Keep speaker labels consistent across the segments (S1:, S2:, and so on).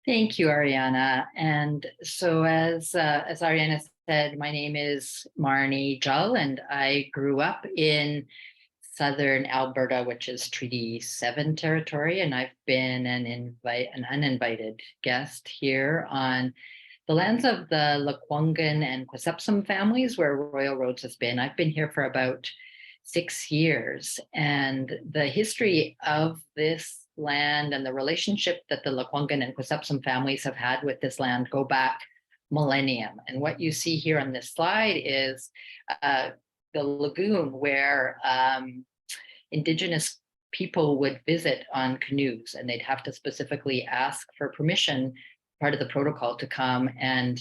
S1: Thank you, Ariana. And so, as Ariana said, my name is Marnie Jull, and I grew up in southern Alberta, which is Treaty 7 territory, and I've been an uninvited guest here on the lands of the Lekwungen and Quisepsum families, where Royal Roads has been. I've been here for about 6 years, and the history of this land and the relationship that the Lekwungen and Quisepsum families have had with this land go back millennium. And what you see here on this slide is the lagoon where Indigenous people would visit on canoes, and they'd have to specifically ask for permission, part of the protocol, to come and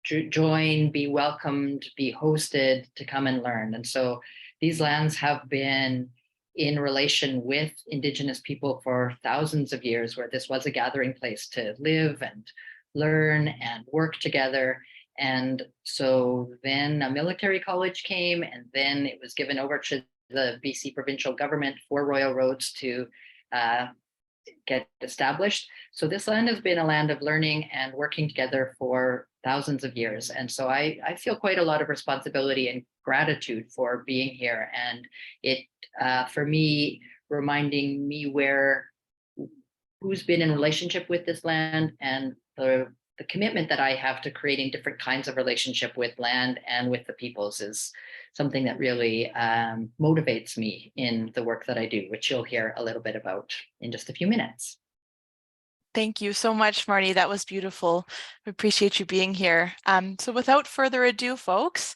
S1: join, be welcomed, be hosted, to come and learn. And so these lands have been in relation with Indigenous people for thousands of years, where this was a gathering place to live and learn and work together. And so then a military college came, and then it was given over to the BC provincial government for Royal Roads to get established. So this land has been a land of learning and working together for thousands of years. And so I feel quite a lot of responsibility and gratitude for being here. And it, for me, reminding me who's been in relationship with this land, and the commitment that I have to creating different kinds of relationship with land and with the peoples is something that really motivates me in the work that I do, which you'll hear a little bit about in just a few minutes.
S2: Thank you so much, Marnie. That was beautiful. We appreciate you being here. So without further ado, folks,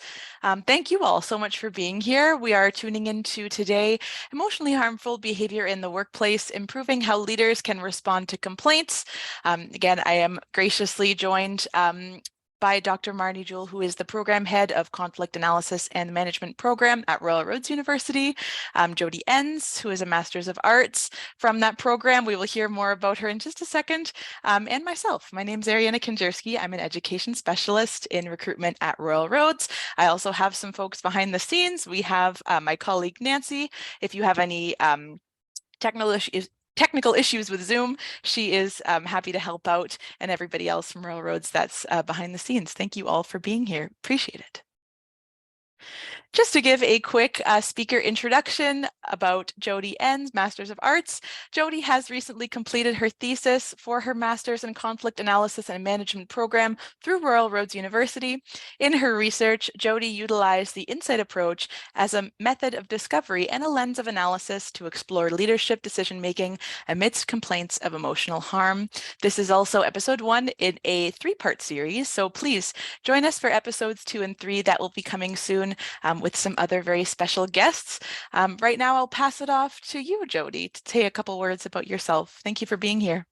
S2: thank you all so much for being here. We are tuning into today, emotionally harmful behavior in the workplace, improving how leaders can respond to complaints. Again, I am graciously joined by Dr. Marnie Jull, who is the program head of conflict analysis and management program at Royal Roads University. Jodi Enns, who is a Master's of Arts from that program. We will hear more about her in just a second. And myself, my name is Ariana Konjerski. I'm an education specialist in recruitment at Royal Roads. I also have some folks behind the scenes. We have my colleague Nancy. If you have any technical issues with Zoom, she is happy to help out, and everybody else from Royal Roads that's behind the scenes. Thank you all for being here. Appreciate it. Just to give a quick speaker introduction about Jodi Enns, Masters of Arts. Jodi has recently completed her thesis for her Master's in Conflict Analysis and Management program through Royal Roads University. In her research, Jodi utilized the insight approach as a method of discovery and a lens of analysis to explore leadership decision-making amidst complaints of emotional harm. This is also episode 1 in a 3-part series, so please join us for episodes 2 and 3 that will be coming soon with some other very special guests. Right now, I'll pass it off to you, Jodi, to say a couple words about yourself. Thank you for being here.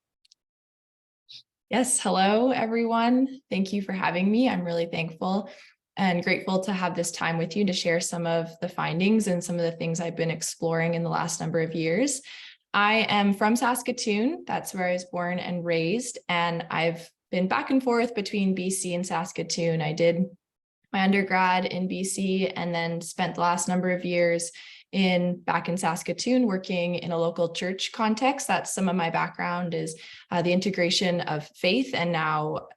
S3: Yes, hello, everyone. Thank you for having me. I'm really thankful and grateful to have this time with you to share some of the findings and some of the things I've been exploring in the last number of years. I am from Saskatoon. That's where I was born and raised, and I've been back and forth between BC and Saskatoon. I did my undergrad in BC and then spent the last number of years back in Saskatoon working in a local church context. That's some of my background, is the integration of faith and now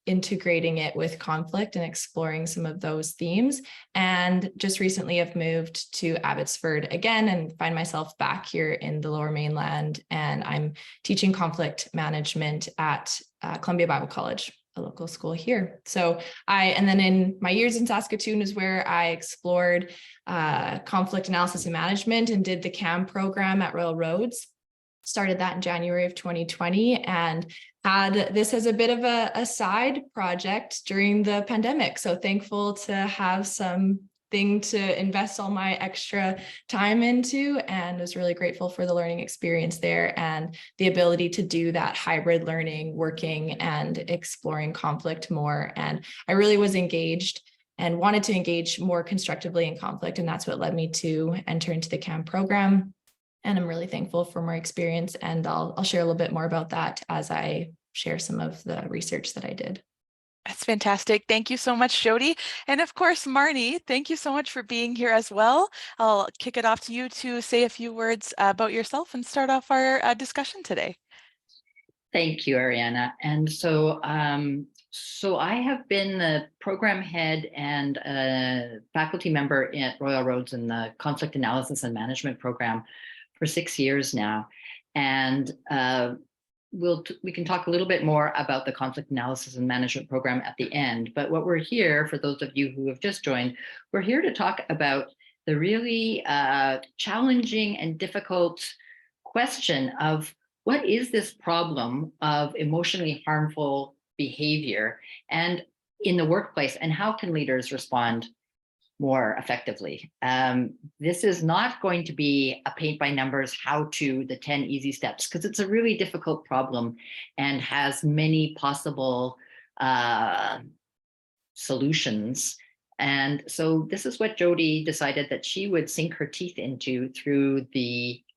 S3: integrating it with conflict and exploring some of those themes. And just recently I've moved to Abbotsford again and find myself back here in the Lower Mainland, and I'm teaching conflict management at Columbia Bible College, a local school here. So and then in my years in Saskatoon is where I explored conflict analysis and management and did the CAM program at Royal Roads. Started that in January of 2020 and had this as a bit of a side project during the pandemic. So thankful to have something to invest all my extra time into, and was really grateful for the learning experience there and the ability to do that hybrid learning, working and exploring conflict more. And I really was engaged and wanted to engage more constructively in conflict, and that's what led me to enter into the CAM program. And I'm really thankful for my experience, and I'll share a little bit more about that as I share some of the research that I did.
S2: That's fantastic. Thank you so much, Jodi. And of course, Marnie, thank you so much for being here as well. I'll kick it off to you to say a few words about yourself and start off our discussion today.
S1: Thank you, Ariana. And so, so I have been the program head and a faculty member at Royal Roads in the conflict analysis and management program for 6 years now. And we can talk a little bit more about the conflict analysis and management program at the end. But what we're here, for those of you who have just joined, we're here to talk about the really challenging and difficult question of what is this problem of emotionally harmful behavior and in the workplace, and how can leaders respond more effectively? This is not going to be a paint by numbers how to the 10 easy steps, because it's a really difficult problem and has many possible solutions. And so this is what Jodi decided that she would sink her teeth into through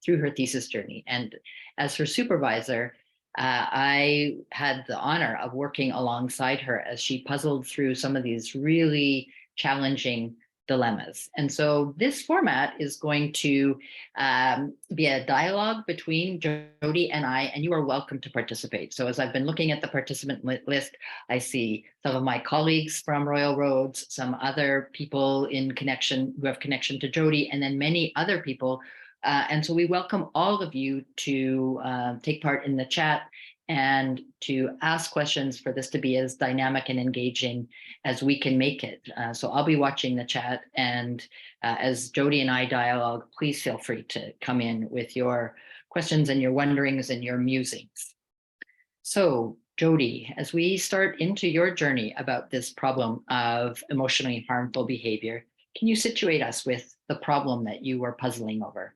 S1: her thesis journey. And as her supervisor, I had the honor of working alongside her as she puzzled through some of these really challenging dilemmas. And so this format is going to be a dialogue between Jodi and I, and you are welcome to participate. So as I've been looking at the participant list, I see some of my colleagues from Royal Roads, some other people in connection who have connection to Jodi, and then many other people. And so we welcome all of you to take part in the chat and to ask questions for this to be as dynamic and engaging as we can make it. So I'll be watching the chat, and as Jodi and I dialogue, please feel free to come in with your questions and your wonderings and your musings. So Jodi, as we start into your journey about this problem of emotionally harmful behavior, can you situate us with the problem that you were puzzling over?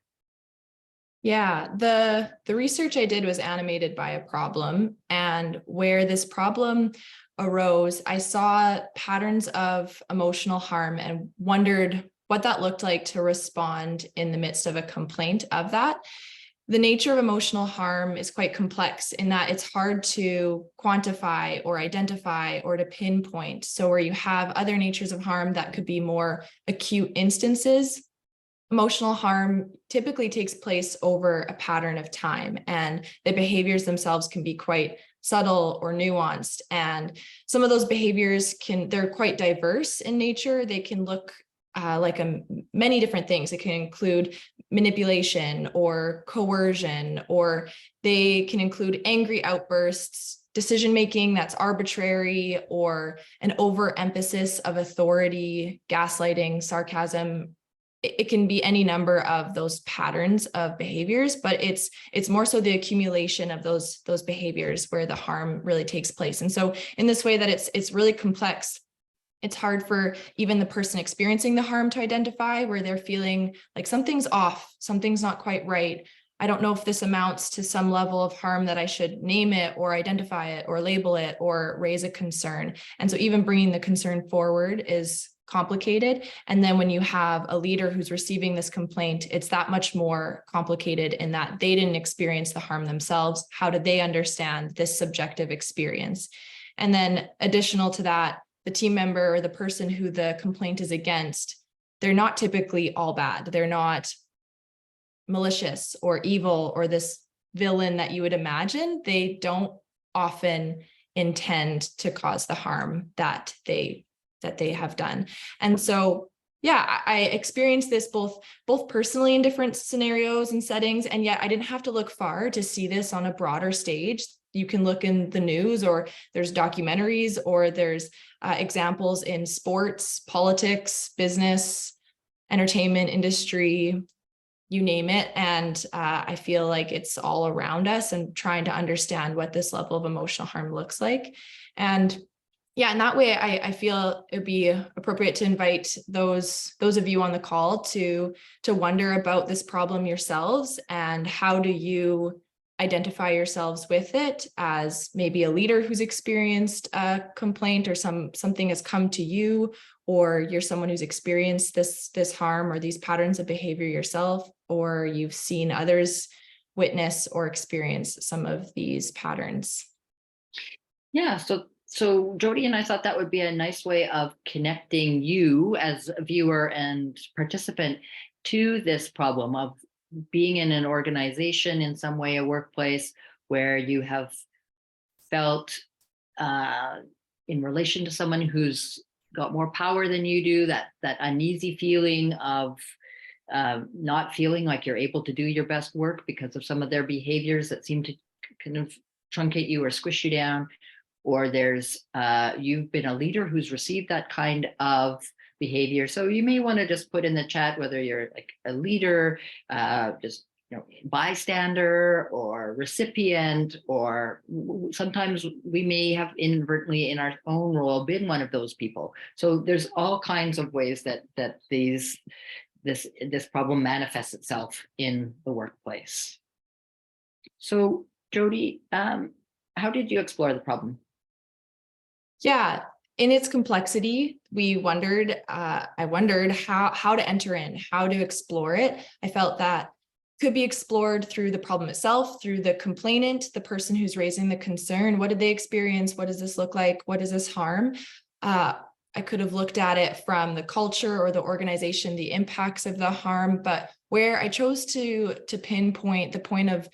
S3: Yeah, the research I did was animated by a problem, and where this problem arose, I saw patterns of emotional harm and wondered what that looked like to respond in the midst of a complaint of that. The nature of emotional harm is quite complex in that it's hard to quantify or identify or to pinpoint. So where you have other natures of harm that could be more acute instances, emotional harm typically takes place over a pattern of time, and the behaviors themselves can be quite subtle or nuanced. And some of those behaviors they're quite diverse in nature. They can look like many different things. It can include manipulation or coercion, or they can include angry outbursts, decision-making that's arbitrary, or an overemphasis of authority, gaslighting, sarcasm. It can be any number of those patterns of behaviors, but it's more so the accumulation of those behaviors where the harm really takes place. And so in this way that it's really complex, it's hard for even the person experiencing the harm to identify, where they're feeling like something's off, something's not quite right. I don't know if this amounts to some level of harm that I should name it or identify it or label it or raise a concern. And so even bringing the concern forward is complicated. And then when you have a leader who's receiving this complaint, it's that much more complicated in that they didn't experience the harm themselves. How did they understand this subjective experience? And then additional to that, the team member or the person who the complaint is against, they're not typically all bad. They're not malicious or evil or this villain that you would imagine. They don't often intend to cause the harm that they have done. And so, yeah, I experienced this both personally in different scenarios and settings, and yet I didn't have to look far to see this on a broader stage. You can look in the news, or there's documentaries, or there's examples in sports, politics, business, entertainment industry, you name it. And I feel like it's all around us, and trying to understand what this level of emotional harm looks like. And yeah, in that way, I feel it would be appropriate to invite those of you on the call to wonder about this problem yourselves, and how do you identify yourselves with it as maybe a leader who's experienced a complaint, or something has come to you, or you're someone who's experienced this harm or these patterns of behavior yourself, or you've seen others witness or experience some of these patterns.
S1: Yeah, so Jodi and I thought that would be a nice way of connecting you as a viewer and participant to this problem of being in an organization, in some way, a workplace, where you have felt in relation to someone who's got more power than you do, that uneasy feeling of not feeling like you're able to do your best work because of some of their behaviors that seem to kind of truncate you or squish you down, or there's you've been a leader who's received that kind of behavior. So you may want to just put in the chat whether you're like a leader, just bystander or recipient, or sometimes we may have inadvertently in our own role been one of those people. So there's all kinds of ways that this problem manifests itself in the workplace. So Jodi, how did you explore the problem?
S3: Yeah, in its complexity, I wondered how to enter in, how to explore it. I felt that could be explored through the problem itself, through the complainant, the person who's raising the concern. What did they experience? What does this look like? What does this harm? I could have looked at it from the culture or the organization, the impacts of the harm, but where I chose to pinpoint the point of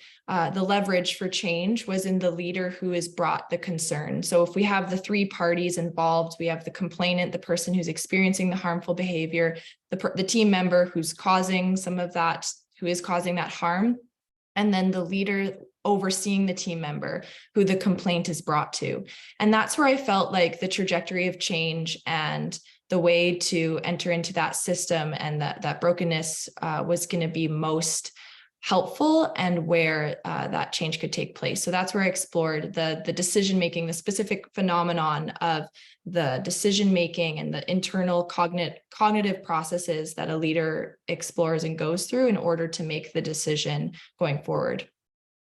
S3: the leverage for change was in the leader who has brought the concern. So if we have the three parties involved, we have the complainant, the person who's experiencing the harmful behavior, the team member who's causing some of that, who is causing that harm, and then the leader overseeing the team member who the complaint is brought to. And that's where I felt like the trajectory of change and the way to enter into that system and that brokenness was going to be most helpful, and where that change could take place. So that's where I explored the decision-making, the specific phenomenon of the decision-making and the internal cognitive processes that a leader explores and goes through in order to make the decision going forward.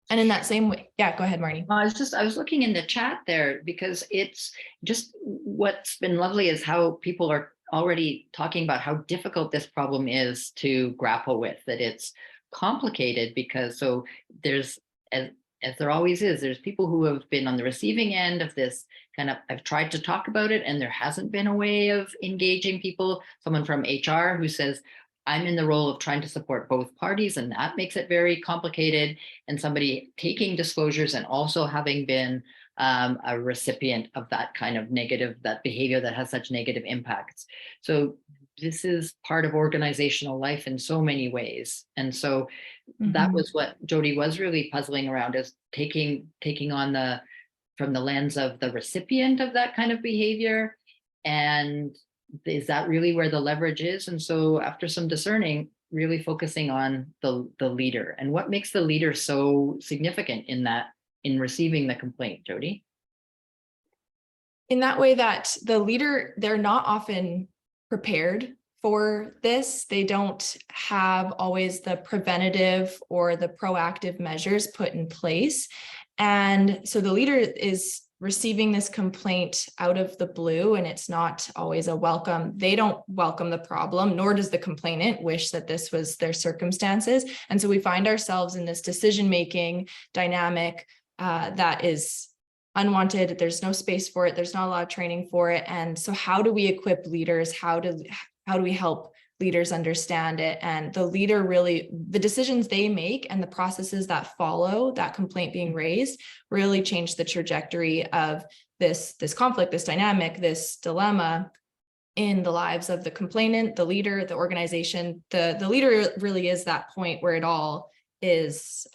S3: And in that same way, yeah, go ahead, Marnie.
S1: I was looking in the chat there because it's just what's been lovely is how people are already talking about how difficult this problem is to grapple with, that it's complicated because so there's, as there always is, there's people who have been on the receiving end of this kind of, I've tried to talk about it and there hasn't been a way of engaging people. Someone from HR who says, I'm in the role of trying to support both parties, and that makes it very complicated. And somebody taking disclosures and also having been a recipient of that kind of negative, that behavior that has such negative impacts. So this is part of organizational life in so many ways. And so that was what Jodi was really puzzling around, is taking on from the lens of the recipient of that kind of behavior, and is that really where the leverage is? And so after some discerning, really focusing on the leader and what makes the leader so significant in receiving the complaint, Jodi?
S3: In that way that the leader, they're not often prepared for this. They don't have always the preventative or the proactive measures put in place. And so the leader is receiving this complaint out of the blue, and it's not always a welcome. They don't welcome the problem, nor does the complainant wish that this was their circumstances. And so we find ourselves in this decision-making dynamic that is unwanted. There's no space for it. There's not a lot of training for it. And so how do we equip leaders? How do we help leaders understand it? And the leader really, the decisions they make and the processes that follow that complaint being raised really change the trajectory of this conflict, this dynamic, this dilemma in the lives of the complainant, the leader, the organization. The leader really is that point where it all is,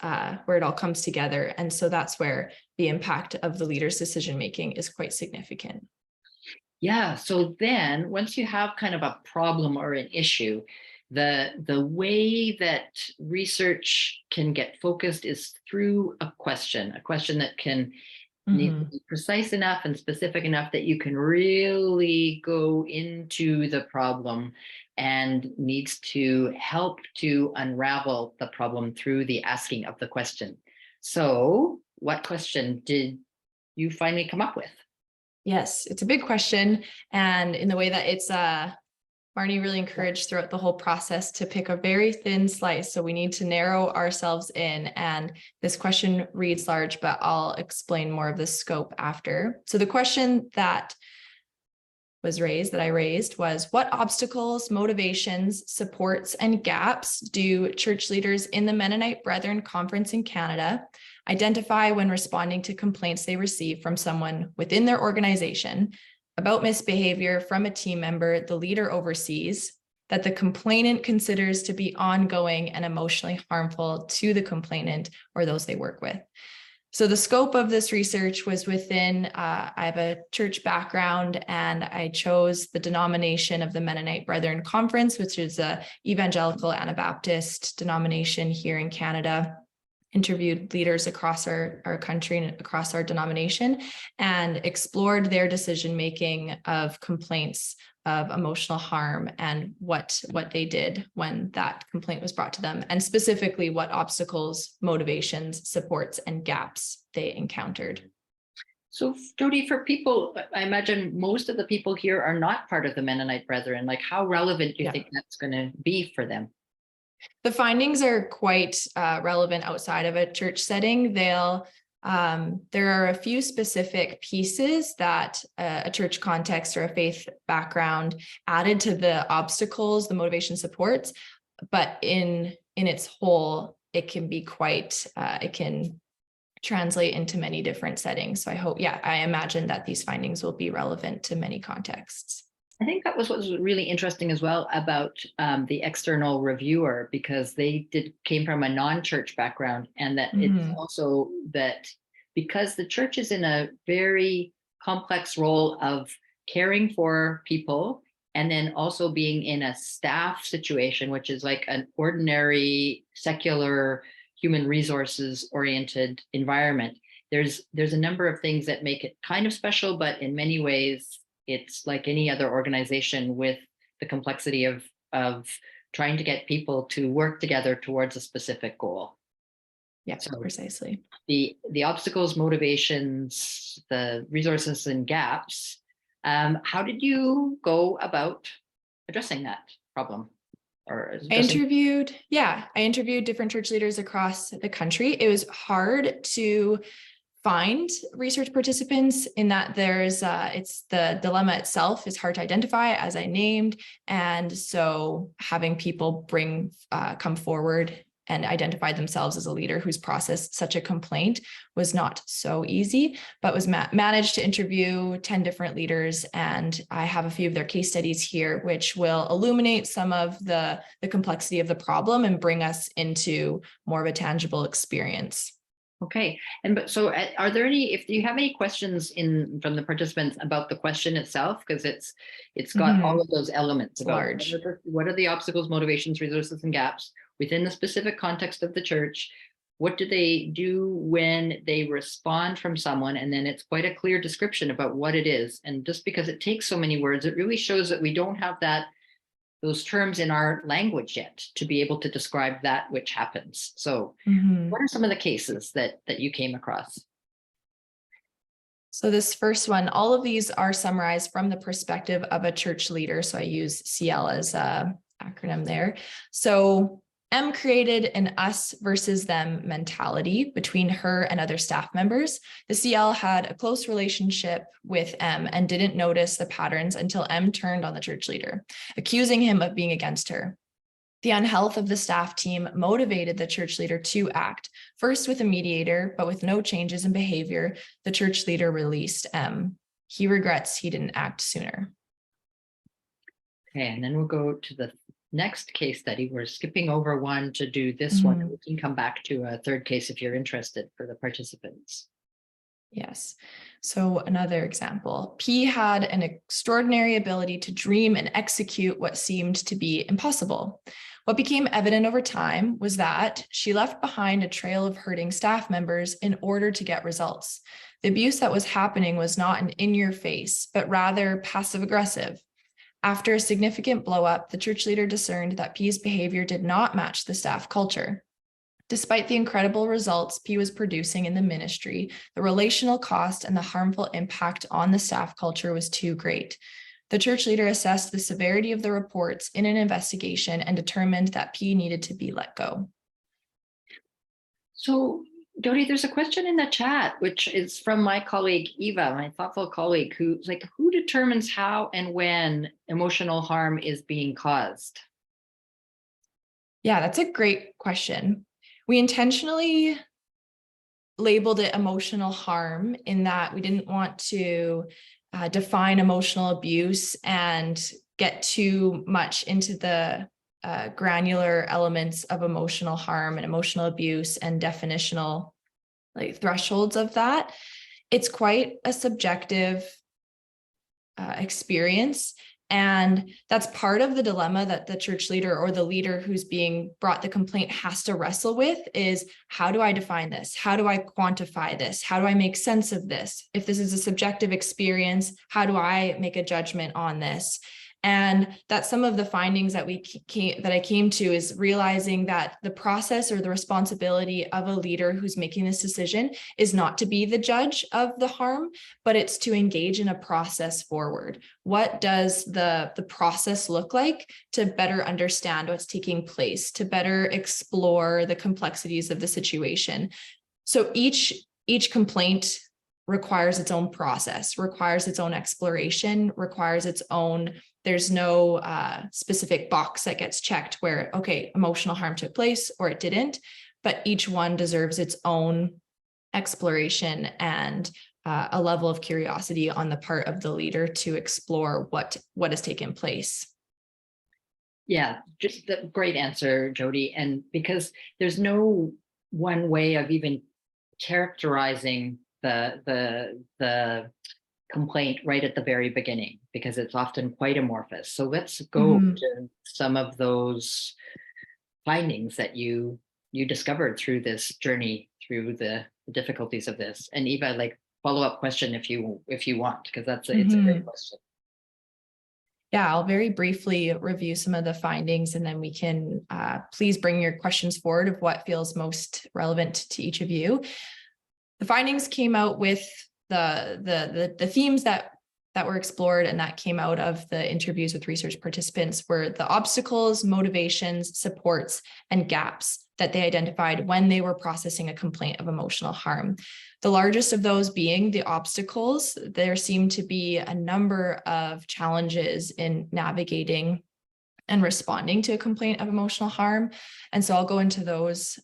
S3: where it all comes together. And so that's where the impact of the leader's decision-making is quite significant.
S1: Yeah, so then once you have kind of a problem or an issue, the way that research can get focused is through a question that can need to be precise enough and specific enough that you can really go into the problem, and needs to help to unravel the problem through the asking of the question. So what question did you finally come up with?
S3: Yes, it's a big question. And in the way that it's Marnie really encouraged throughout the whole process to pick a very thin slice. So we need to narrow ourselves in. And this question reads large, but I'll explain more of the scope after. So the question that I raised was, what obstacles, motivations, supports, and gaps do church leaders in the Mennonite Brethren Conference in Canada identify when responding to complaints they receive from someone within their organization about misbehavior from a team member the leader oversees, that the complainant considers to be ongoing and emotionally harmful to the complainant or those they work with. So the scope of this research was within, I have a church background, and I chose the denomination of the Mennonite Brethren Conference, which is a evangelical Anabaptist denomination here in Canada. Interviewed leaders across our country and across our denomination, and explored their decision-making of complaints of emotional harm and what they did when that complaint was brought to them, and specifically what obstacles, motivations, supports, and gaps they encountered.
S1: So Jodi, for people, I imagine most of the people here are not part of the Mennonite Brethren. Like, how relevant do you think that's going to be for them?
S3: The findings are quite relevant outside of a church setting. There are a few specific pieces that a church context or a faith background added to the obstacles, the motivation supports, but in its whole, it can be quite, it can translate into many different settings. So I imagine that these findings will be relevant to many contexts.
S1: I think that was what was really interesting as well about the external reviewer, because they came from a non-church background, and that it's also that because the church is in a very complex role of caring for people and then also being in a staff situation, which is like an ordinary secular human resources oriented environment. There's a number of things that make it kind of special, but in many ways it's like any other organization with the complexity of trying to get people to work together towards a specific goal.
S3: Yeah, so precisely.
S1: The obstacles, motivations, the resources and gaps. How did you go about addressing that problem? I interviewed different church leaders across the country. It was hard to find research participants in that it's the dilemma itself is hard to identify, as I named. And so having people come forward and identify themselves as a leader who's processed such a complaint was not so easy, but was managed to interview 10 different leaders. And I have a few of their case studies here, which will illuminate some of the complexity of the problem and bring us into more of a tangible experience. Okay. So are there if you have any questions from the participants about the question itself, because it's got all of those elements about what are the obstacles, motivations, resources, and gaps within the specific context of the church? What do they do when they respond from someone? And then it's quite a clear description about what it is. And just because it takes so many words, it really shows that we don't have those terms in our language yet to be able to describe that which happens. So what are some of the cases that you came across?
S3: So this first one, all of these are summarized from the perspective of a church leader. So I use CL as an acronym there. So M created an us versus them mentality between her and other staff members. The CL had a close relationship with M and didn't notice the patterns until M turned on the church leader, accusing him of being against her. The unhealth of the staff team motivated the church leader to act, first with a mediator, but with no changes in behavior, the church leader released M. He regrets he didn't act sooner. Okay,
S1: and then we'll go to the next case study. We're skipping over one to do this one. We can come back to a third case if you're interested for the participants.
S3: Yes. So another example, P had an extraordinary ability to dream and execute what seemed to be impossible. What became evident over time was that she left behind a trail of hurting staff members in order to get results. The abuse that was happening was not an in-your-face, but rather passive-aggressive. After a significant blow-up, the church leader discerned that P's behavior did not match the staff culture. Despite the incredible results P was producing in the ministry, the relational cost and the harmful impact on the staff culture was too great. The church leader assessed the severity of the reports in an investigation and determined that P needed to be let go.
S1: So, Jodi, there's a question in the chat, which is from my colleague, Eva, my thoughtful colleague, who's like, who determines how and when emotional harm is being caused?
S3: Yeah, that's a great question. We intentionally labeled it emotional harm in that we didn't want to define emotional abuse and get too much into the granular elements of emotional harm and emotional abuse and definitional thresholds of that. It's quite a subjective experience. And that's part of the dilemma that the church leader or the leader who's being brought the complaint has to wrestle with is, how do I define this? How do I quantify this? How do I make sense of this? If this is a subjective experience, how do I make a judgment on this? And that's some of the findings that I came to, is realizing that the process or the responsibility of a leader who's making this decision is not to be the judge of the harm, but it's to engage in a process forward. What does the process look like to better understand what's taking place, to better explore the complexities of the situation? So each complaint requires its own process, requires its own exploration, requires its own, there's no specific box that gets checked where, okay, emotional harm took place or it didn't, but each one deserves its own exploration and a level of curiosity on the part of the leader to explore what has taken place.
S1: Yeah, just a great answer, Jodi. And because there's no one way of even characterizing the complaint right at the very beginning, because it's often quite amorphous. So let's go to some of those findings that you discovered through this journey, through the difficulties of this. And Eva, like, follow-up question if you want, because it's a great question.
S3: Yeah, I'll very briefly review some of the findings, and then we can please bring your questions forward of what feels most relevant to each of you. The findings came out with the themes that were explored, and that came out of the interviews with research participants, were the obstacles, motivations, supports, and gaps that they identified when they were processing a complaint of emotional harm. The largest of those being the obstacles. There seemed to be a number of challenges in navigating and responding to a complaint of emotional harm. And so I'll go into those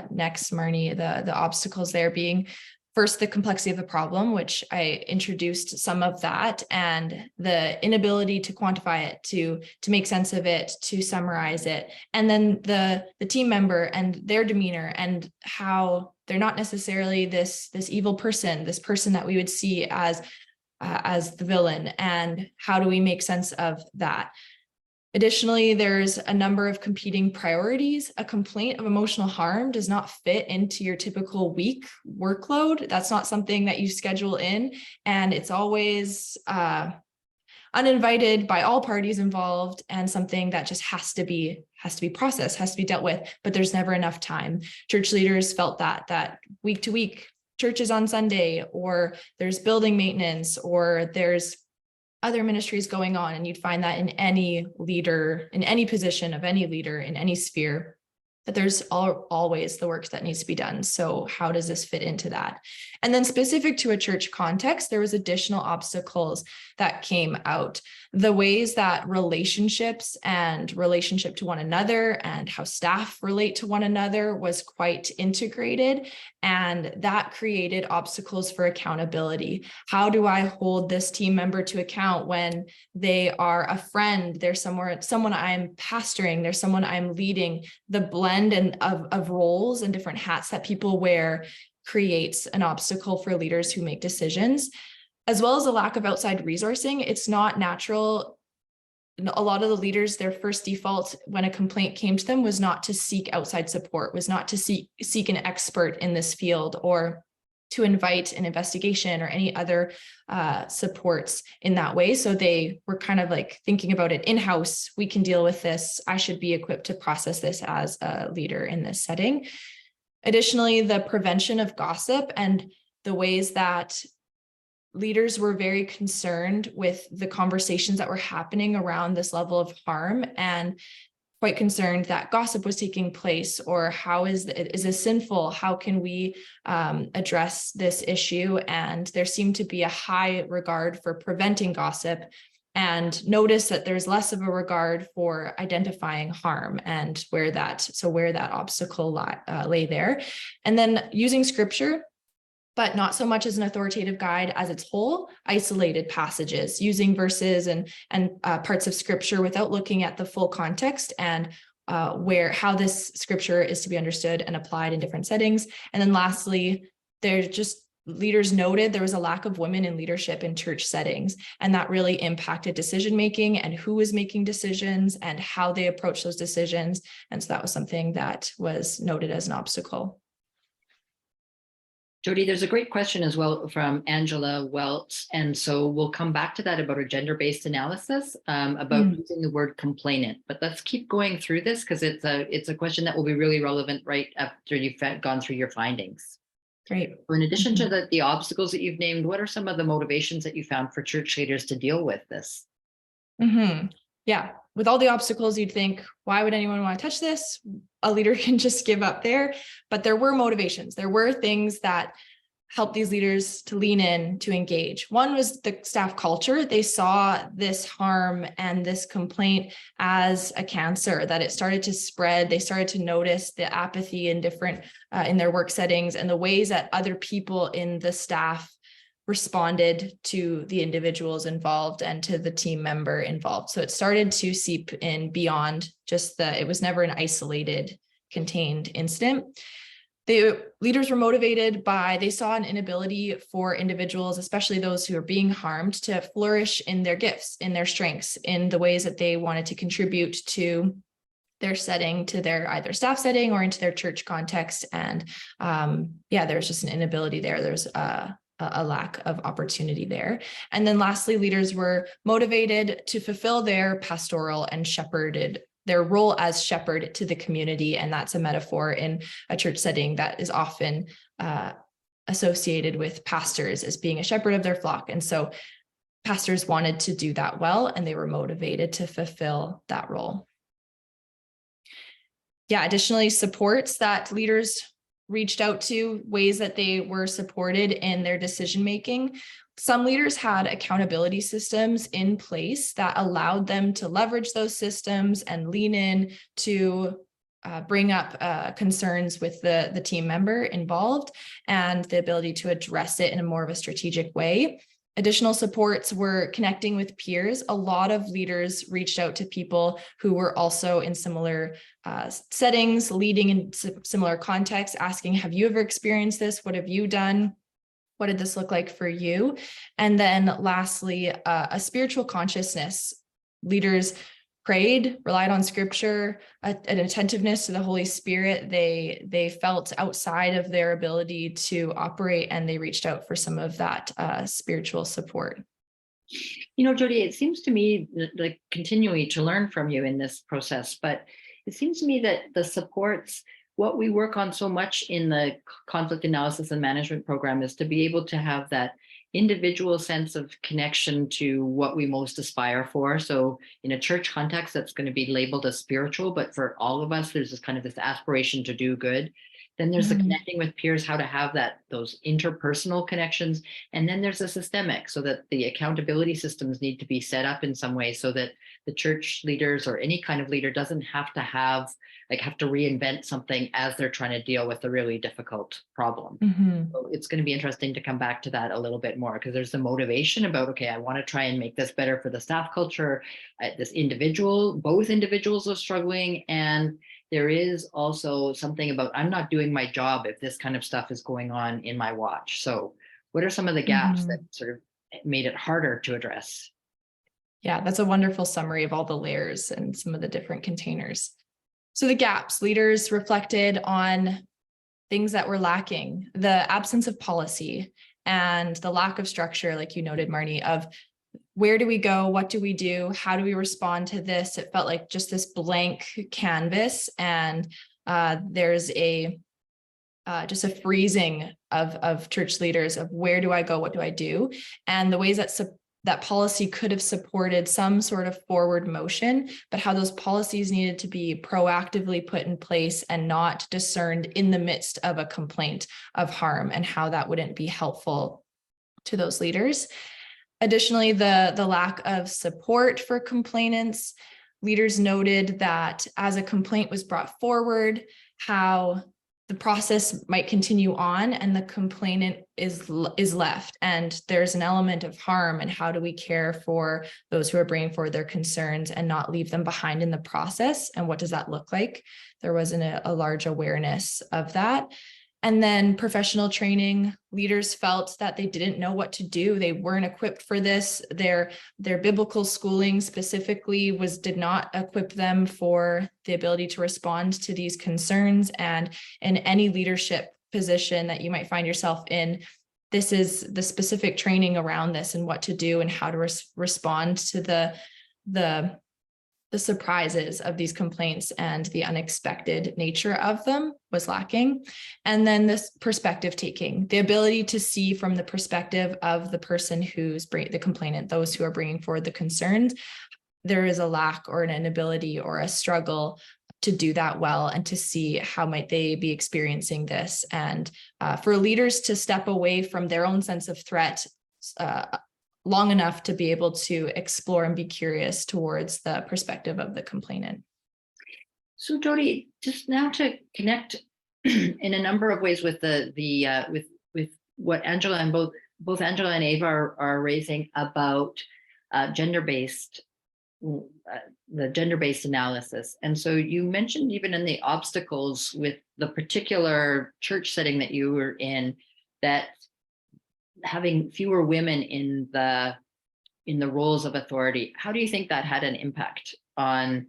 S3: next, Marnie. The obstacles there being, first, the complexity of the problem, which I introduced some of that, and the inability to quantify it, to make sense of it, to summarize it. And then the team member and their demeanor, and how they're not necessarily this evil person, this person that we would see as the villain. And how do we make sense of that? Additionally, there's a number of competing priorities. A complaint of emotional harm does not fit into your typical week workload. That's not something that you schedule in, and it's always uninvited by all parties involved, and something that just has to be processed, has to be dealt with, but there's never enough time. Church leaders felt that week to week, church is on Sunday, or there's building maintenance, or there's other ministries going on, and you'd find that in any leader, in any position of any leader, in any sphere, that there's always the work that needs to be done. So how does this fit into that? And then specific to a church context, there was additional obstacles that came out. The ways that relationships and relationship to one another and how staff relate to one another was quite integrated, and that created obstacles for accountability. How do I hold this team member to account when they are a friend, there's someone I'm pastoring, there's someone I'm leading? The blend of roles and different hats that people wear creates an obstacle for leaders who make decisions, as well as a lack of outside resourcing. It's not natural. A lot of the leaders, their first default when a complaint came to them was not to seek outside support, was not to seek an expert in this field, or to invite an investigation or any other supports in that way. So they were kind of like thinking about it in-house. We can deal with this. I should be equipped to process this as a leader in this setting. Additionally, the prevention of gossip and the ways that leaders were very concerned with the conversations that were happening around this level of harm, and quite concerned that gossip was taking place, or how is this sinful? How can we address this issue? And there seemed to be a high regard for preventing gossip, and notice that there's less of a regard for identifying harm and where that obstacle lay there. And then using scripture but not so much as an authoritative guide as its whole, isolated passages, using verses and parts of scripture without looking at the full context and how this scripture is to be understood and applied in different settings. And then lastly, leaders noted there was a lack of women in leadership in church settings, and that really impacted decision-making and who was making decisions and how they approach those decisions. And so that was something that was noted as an obstacle.
S1: Jodi, there's a great question as well from Angela Welch. And so we'll come back to that about a gender-based analysis, about using the word complainant. But let's keep going through this because it's a question that will be really relevant right after you've gone through your findings.
S3: Great.
S1: So in addition to the obstacles that you've named, what are some of the motivations that you found for church leaders to deal with this?
S3: Yeah, with all the obstacles, you'd think, why would anyone want to touch this? A leader can just give up there. But there were motivations. There were things that helped these leaders to lean in, to engage. One was the staff culture. They saw this harm and this complaint as a cancer, that it started to spread. They started to notice the apathy in in their work settings and the ways that other people in the staff responded to the individuals involved and to the team member involved. So it started to seep in beyond just it was never an isolated, contained incident. The leaders were motivated they saw an inability for individuals, especially those who are being harmed, to flourish in their gifts, in their strengths, in the ways that they wanted to contribute to their setting, to their either staff setting or into their church context. And there's just an inability there. There's a lack of opportunity there. And then lastly, leaders were motivated to fulfill their pastoral and their role as shepherd to the community. And that's a metaphor in a church setting that is often associated with pastors as being a shepherd of their flock. And so pastors wanted to do that well, and they were motivated to fulfill that role. Additionally, supports that leaders reached out to, ways that they were supported in their decision-making. Some leaders had accountability systems in place that allowed them to leverage those systems and lean in to bring up concerns with the team member involved and the ability to address it in a more of a strategic way. Additional supports were connecting with peers. A lot of leaders reached out to people who were also in similar settings, leading in similar contexts, asking, have you ever experienced this? What have you done? What did this look like for you? And then lastly, a spiritual consciousness. Leaders prayed, relied on scripture, an attentiveness to the Holy Spirit. They felt outside of their ability to operate, and they reached out for some of that spiritual support.
S1: Jodi, it seems to me like continuing to learn from you in this process, but it seems to me that the supports, what we work on so much in the conflict analysis and management program is to be able to have that individual sense of connection to what we most aspire for. So in a church context, that's going to be labeled as spiritual, but for all of us, there's this aspiration to do good. Then there's the connecting with peers, how to have those interpersonal connections. And then there's the systemic, so that the accountability systems need to be set up in some way so that the church leaders or any kind of leader doesn't have to reinvent something as they're trying to deal with a really difficult problem. So it's going to be interesting to come back to that a little bit more, because there's the motivation about, okay, I want to try and make this better for the staff culture. Both individuals are struggling, and there is also something about, I'm not doing my job if this kind of stuff is going on in my watch. So what are some of the gaps that sort of made it harder to address?
S3: Yeah, that's a wonderful summary of all the layers and some of the different containers. So the gaps, leaders reflected on things that were lacking, the absence of policy and the lack of structure, like you noted, Marnie, of where do we go? What do we do? How do we respond to this? It felt like just this blank canvas, and there's just a freezing of church leaders of where do I go? What do I do? And the ways that policy could have supported some sort of forward motion, but how those policies needed to be proactively put in place and not discerned in the midst of a complaint of harm, and how that wouldn't be helpful to those leaders. Additionally, the lack of support for complainants. Leaders noted that as a complaint was brought forward, how the process might continue on and the complainant is left, and there's an element of harm, and how do we care for those who are bringing forward their concerns and not leave them behind in the process, and what does that look like? There wasn't a large awareness of that. And then professional training, leaders felt that they didn't know what to do. They weren't equipped for this. Their biblical schooling specifically did not equip them for the ability to respond to these concerns. And in any leadership position that you might find yourself in, this is the specific training around this and what to do and how to respond to the surprises of these complaints and the unexpected nature of them was lacking. And then this perspective taking, the ability to see from the perspective of the person who's the complainant, those who are bringing forward the concerns, there is a lack or an inability or a struggle to do that well, and to see how might they be experiencing this. And for leaders to step away from their own sense of threat long enough to be able to explore and be curious towards the perspective of the complainant.
S1: So Jodi, just now to connect in a number of ways with with what Angela and both Angela and Ava are raising about gender-based analysis. And so you mentioned even in the obstacles with the particular church setting that you were in, that having fewer women in the roles of authority, how do you think that had an impact on,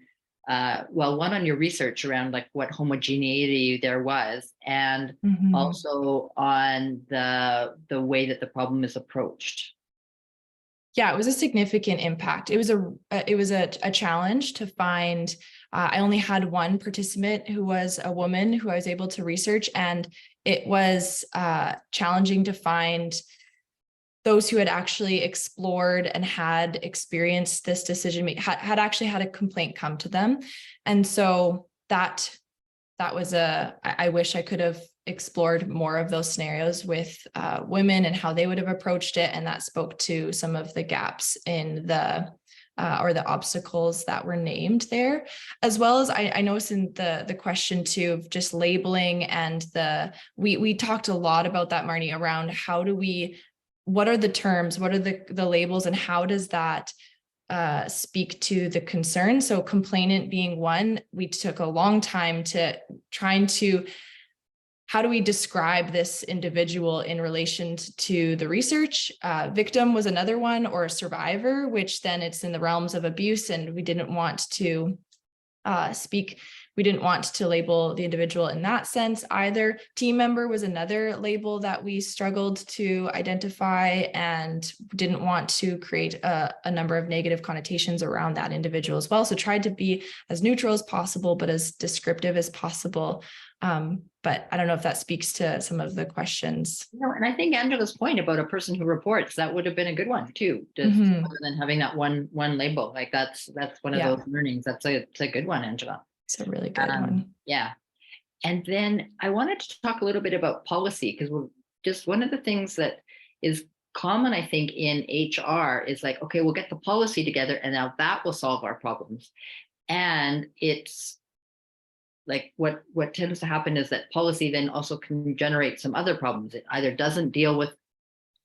S1: one, on your research around like what homogeneity there was, and also on the way that the problem is approached?
S3: Yeah, it was a significant impact. It was a challenge to find. I only had one participant who was a woman who I was able to research, and it was challenging to find those who had actually explored and had experienced this decision, had actually had a complaint come to them. And so that was I wish I could have explored more of those scenarios with women and how they would have approached it. And that spoke to some of the gaps in the obstacles that were named there, as well as I noticed in the question too of just labeling, and we talked a lot about that, Marnie, around what are the terms, what are the labels, and how does that speak to the concern? So complainant being one, we took a long time how do we describe this individual in relation to the research? Victim was another one, or a survivor, which then it's in the realms of abuse, and we didn't want to we didn't want to label the individual in that sense either. Team member was another label that we struggled to identify, and didn't want to create a number of negative connotations around that individual as well. So tried to be as neutral as possible, but as descriptive as possible. But I don't know if that speaks to some of the questions.
S1: No, and I think Angela's point about a person who reports, that would have been a good one too, just rather than having that one label. Like that's one of those learnings. It's a good one, Angela.
S3: It's a really good one.
S1: Yeah. And then I wanted to talk a little bit about policy, because we're just one of the things that is common, I think, in HR is like, okay, we'll get the policy together and now that will solve our problems. And it's like what tends to happen is that policy then also can generate some other problems. It either doesn't deal with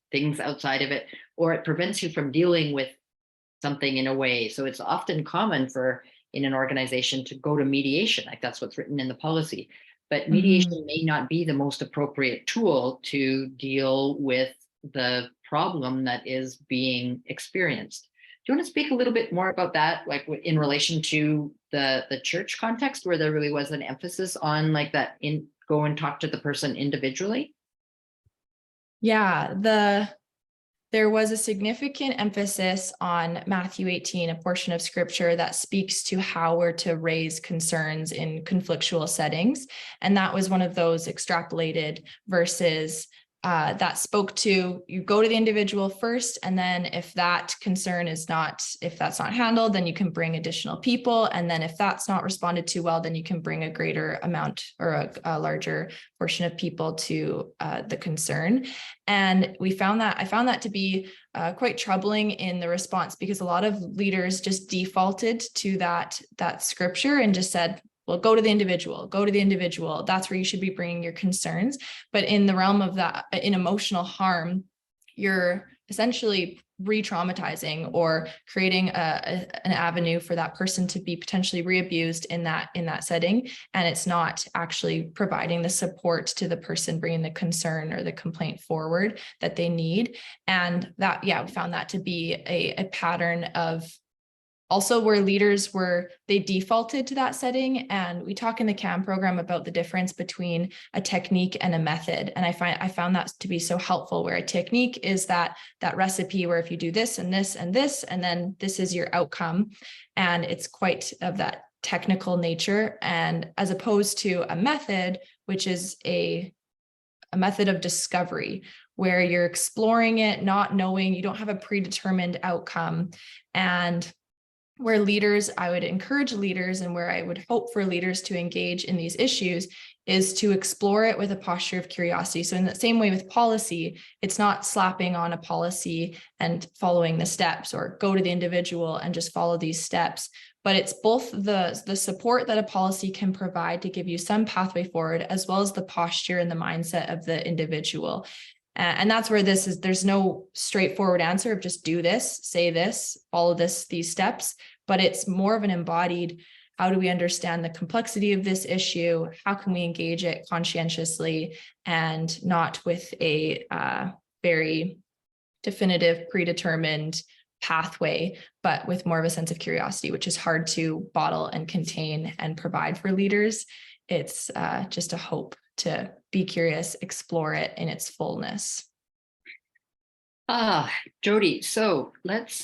S1: things outside of it, or it prevents you from dealing with something in a way. So it's often common in an organization to go to mediation, like that's what's written in the policy. But mediation may not be the most appropriate tool to deal with the problem that is being experienced. Do you want to speak a little bit more about that, like in relation to the church context, where there really was an emphasis on like that, go and talk to the person individually?
S3: Yeah, there was a significant emphasis on Matthew 18, a portion of scripture that speaks to how we're to raise concerns in conflictual settings. And that was one of those extrapolated verses that spoke to, you go to the individual first, and then if that concern if that's not handled, then you can bring additional people. And then if that's not responded to well, then you can bring a greater amount or a larger portion of people to the concern. And I found that to be quite troubling in the response, because a lot of leaders just defaulted to that scripture and just said, well, go to the individual. That's where you should be bringing your concerns. But in the realm of that, in emotional harm, you're essentially re-traumatizing or creating an avenue for that person to be potentially re-abused in that setting. And it's not actually providing the support to the person bringing the concern or the complaint forward that they need. And that, we found that to be a pattern of also where leaders they defaulted to that setting. And we talk in the CAM program about the difference between a technique and a method. And I found that to be so helpful, where a technique is that recipe where if you do this and this and this, and then this is your outcome. And it's quite of that technical nature. And as opposed to a method, which is a method of discovery, where you're exploring it, not knowing, you don't have a predetermined outcome. And where leaders, I would encourage leaders, and where I would hope for leaders to engage in these issues, is to explore it with a posture of curiosity. So in the same way with policy, it's not slapping on a policy and following the steps, or go to the individual and just follow these steps. But it's both the support that a policy can provide to give you some pathway forward, as well as the posture and the mindset of the individual. And that's where there's no straightforward answer of just do this, say this, follow these steps, but it's more of an embodied, how do we understand the complexity of this issue? How can we engage it conscientiously and not with a very definitive, predetermined pathway, but with more of a sense of curiosity, which is hard to bottle and contain and provide for leaders. It's just a hope to be curious, explore it in its fullness.
S1: Jodi, so let's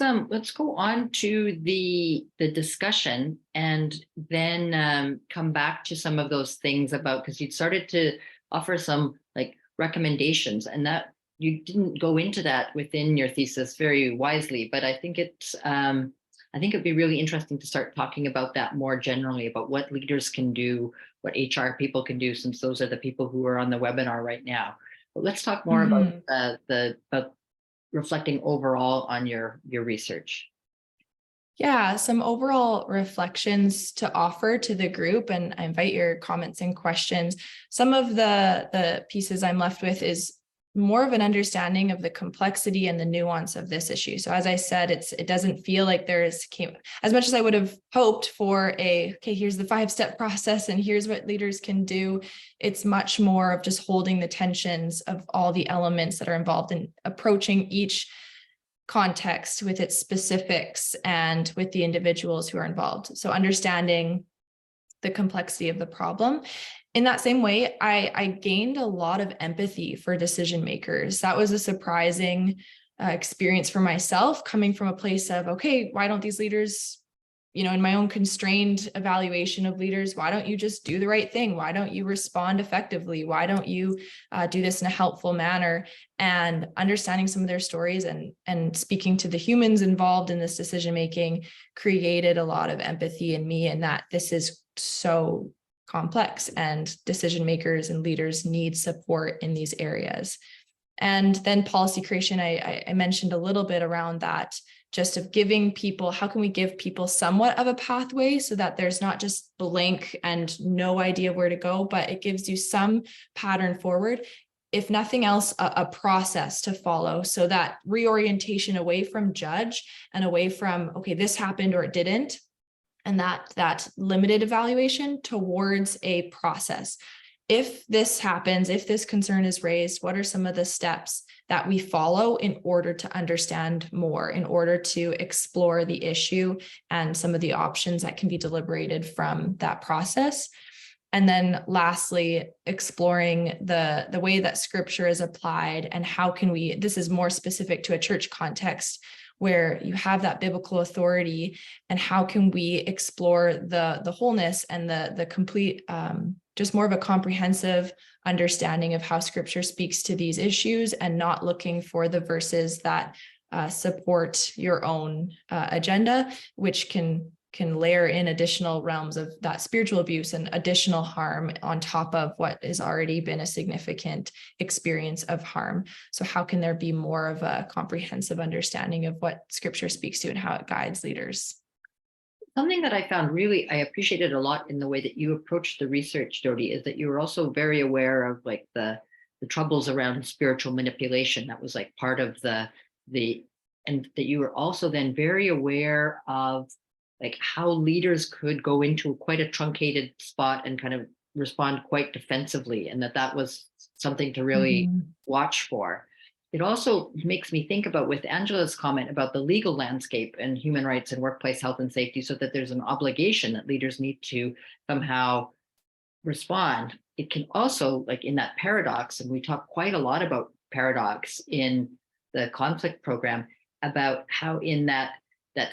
S1: go on to the discussion, and then come back to some of those things about, because you started to offer some like recommendations, and that you didn't go into that within your thesis very wisely, but I think it'd be really interesting to start talking about that more generally, about what leaders can do, what HR people can do, since those are the people who are on the webinar right now. But let's talk more about reflecting overall on your research.
S3: Yeah, some overall reflections to offer to the group, and I invite your comments and questions. Some of the pieces I'm left with is more of an understanding of the complexity and the nuance of this issue. So as I said, it doesn't feel like there's as much as I would have hoped for here's the 5-step process and here's what leaders can do. It's much more of just holding the tensions of all the elements that are involved in approaching each context with its specifics and with the individuals who are involved. So understanding the complexity of the problem. In that same way, I gained a lot of empathy for decision makers. That was a surprising experience for myself, coming from a place of, okay, why don't these leaders, in my own constrained evaluation of leaders, why don't you just do the right thing? Why don't you respond effectively? Why don't you do this in a helpful manner? And understanding some of their stories and speaking to the humans involved in this decision making created a lot of empathy in me, and that this is so complex and decision makers and leaders need support in these areas. And then policy creation, I mentioned a little bit around that, just of giving people, how can we give people somewhat of a pathway so that there's not just blank and no idea where to go, but it gives you some pattern forward. If nothing else, a process to follow, so that reorientation away from judge and away from, okay, this happened or it didn't, and that limited evaluation towards a process. If this happens, if this concern is raised, what are some of the steps that we follow in order to understand more, in order to explore the issue and some of the options that can be deliberated from that process? And then lastly, exploring the way that scripture is applied and how can we, this is more specific to a church context, where you have that biblical authority, and how can we explore the wholeness and the complete, just more of a comprehensive understanding of how scripture speaks to these issues, and not looking for the verses that support your own agenda, which can layer in additional realms of that spiritual abuse and additional harm on top of what has already been a significant experience of harm. So how can there be more of a comprehensive understanding of what scripture speaks to and how it guides leaders?
S1: Something that I found really, I appreciated a lot in the way that you approached the research, Jodi, is that you were also very aware of like the troubles around spiritual manipulation. That was like part of and that you were also then very aware of like how leaders could go into quite a truncated spot and kind of respond quite defensively, and that was something to really watch for. It also makes me think about, with Angela's comment about the legal landscape and human rights and workplace health and safety, so that there's an obligation that leaders need to somehow respond. It can also, like in that paradox, and we talk quite a lot about paradox in the conflict program, about how in that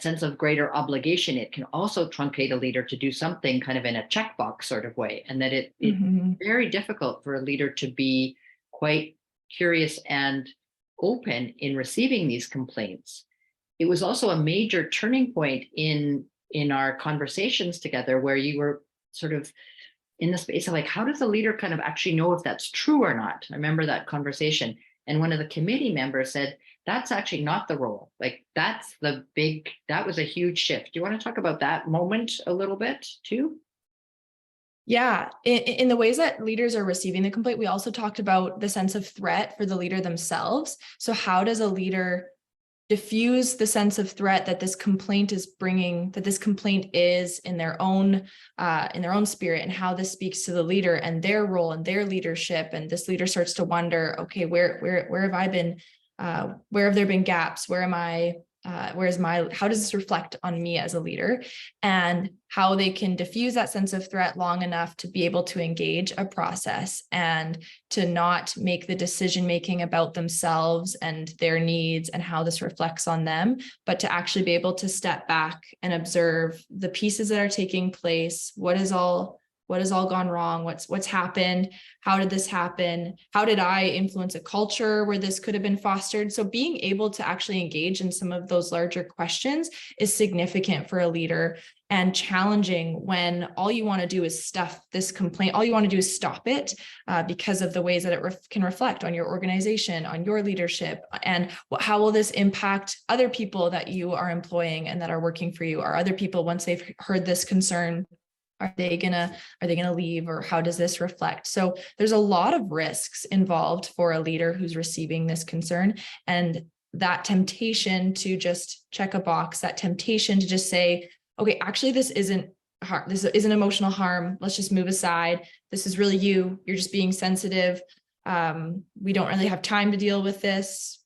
S1: sense of greater obligation, it can also truncate a leader to do something kind of in a checkbox sort of way. And that it's very difficult for a leader to be quite curious and open in receiving these complaints. It was also a major turning point in our conversations together, where you were sort of in the space of like, how does a leader kind of actually know if that's true or not? I remember that conversation. And one of the committee members said, that's actually not the role. Like that was a huge shift. Do you want to talk about that moment a little bit too?
S3: Yeah, in the ways that leaders are receiving the complaint, we also talked about the sense of threat for the leader themselves. So how does a leader diffuse the sense of threat that this complaint is bringing, that this complaint is in their own spirit, and how this speaks to the leader and their role and their leadership? And this leader starts to wonder, okay, where have I been? Where have there been gaps? Where am I? How does this reflect on me as a leader? And how they can diffuse that sense of threat long enough to be able to engage a process and to not make the decision-making about themselves and their needs and how this reflects on them, but to actually be able to step back and observe the pieces that are taking place. What has all gone wrong? What's happened? How did this happen? How did I influence a culture where this could have been fostered? So being able to actually engage in some of those larger questions is significant for a leader, and challenging when all you want to do is stuff this complaint. All you want to do is stop it because of the ways that it can reflect on your organization, on your leadership, and how will this impact other people that you are employing and that are working for you? Are other people, once they've heard this concern, are they gonna leave, or how does this reflect? So there's a lot of risks involved for a leader who's receiving this concern, and that temptation to just check a box, that temptation to just say, okay, actually, this isn't emotional harm. Let's just move aside. This is really you're just being sensitive. We don't really have time to deal with this.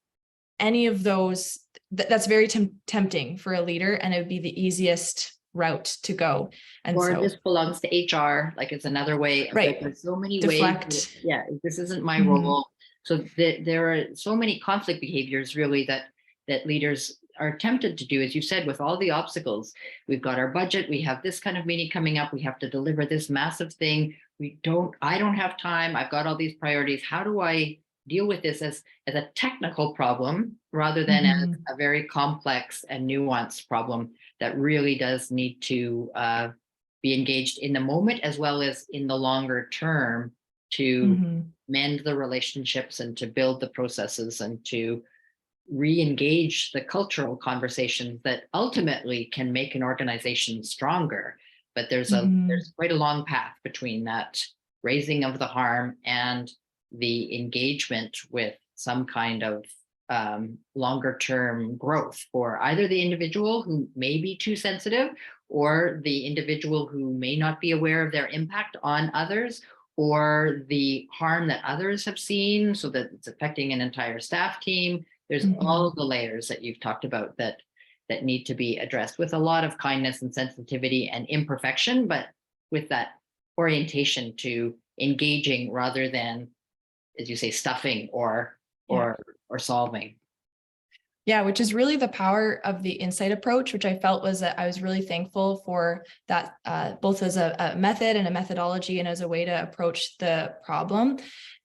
S3: Any of those, that's very tempting for a leader, and it would be the easiest route to go. And
S1: or
S3: so
S1: this belongs to HR, like it's another way.
S3: Right.
S1: Like, there's so many
S3: Deflect.
S1: ways. Yeah, this isn't my role. So there are so many conflict behaviors really that leaders are tempted to do, as you said, with all the obstacles. We've got our budget, we have this kind of meeting coming up, we have to deliver this massive thing. I don't have time, I've got all these priorities. How do I deal with this as a technical problem rather than as a very complex and nuanced problem that really does need to be engaged in the moment as well as in the longer term to mend the relationships and to build the processes and to re-engage the cultural conversations that ultimately can make an organization stronger. But there's quite a long path between that raising of the harm and the engagement with some kind of longer term growth for either the individual who may be too sensitive, or the individual who may not be aware of their impact on others, or the harm that others have seen so that it's affecting an entire staff team. There's all of the layers that you've talked about that need to be addressed with a lot of kindness and sensitivity and imperfection, but with that orientation to engaging rather than, as you say, stuffing or solving.
S3: Yeah, which is really the power of the insight approach, which I felt was that I was really thankful for that, both as a method and a methodology and as a way to approach the problem.